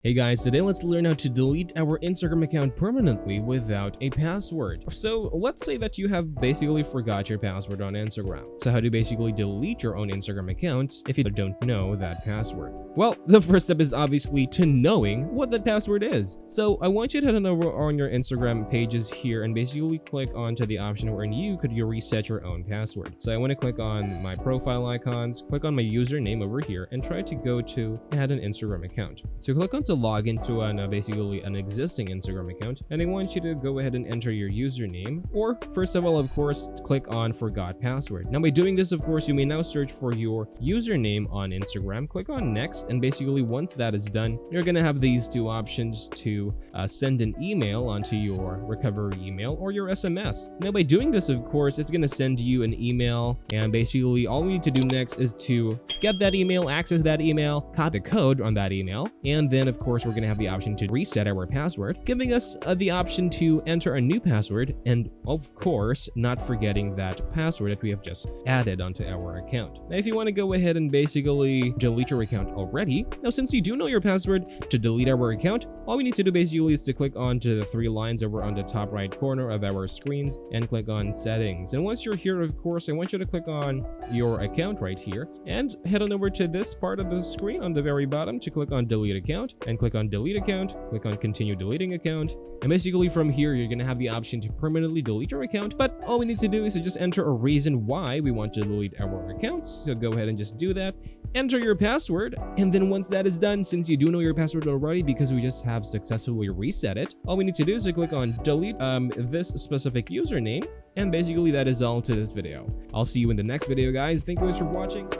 Hey guys, today let's learn how to delete our Instagram account permanently without a password. So let's say that you have basically forgot your password on Instagram. So how to basically delete your own Instagram account if you don't know that password? Well, the first step is obviously to knowing what that password is. So I want you to head on over on your Instagram pages here and basically click onto the option wherein you could reset your own password. So I want to click on my profile icons, click on my username over here, and try to go to add an Instagram account. So click on to log into basically an existing Instagram account, and I want you to go ahead and enter your username, or first of all, of course, click on forgot password. Now by doing this, of course, you may now search for your username on Instagram, click on next, and basically once that is done, you're gonna have these two options to send an email onto your recovery email or your SMS. Now by doing this, of course, it's gonna send you an email, and basically all we need to do next is to get that email, access that email, copy the code on that email, and then of course we're going to have the option to reset our password, giving us the option to enter a new password, and of course not forgetting that password that we have just added onto our account. Now if you want to go ahead and basically delete your account already, now since you do know your password to delete our account, all we need to do basically is to click onto the three lines over on the top right corner of our screens and click on settings. And once you're here, of course, I want you to click on your account right here and head on over to this part of the screen on the very bottom to click on delete account, and click on delete account, click on continue deleting account, and basically from here you're gonna have the option to permanently delete your account. But all we need to do is to just enter a reason why we want to delete our accounts. So go ahead and just do that, enter your password, and then once that is done, since you do know your password already because we just have successfully reset it, all we need to do is to click on delete this specific username, and basically that is all to this video. I'll see you in the next video, guys. Thank you guys for watching.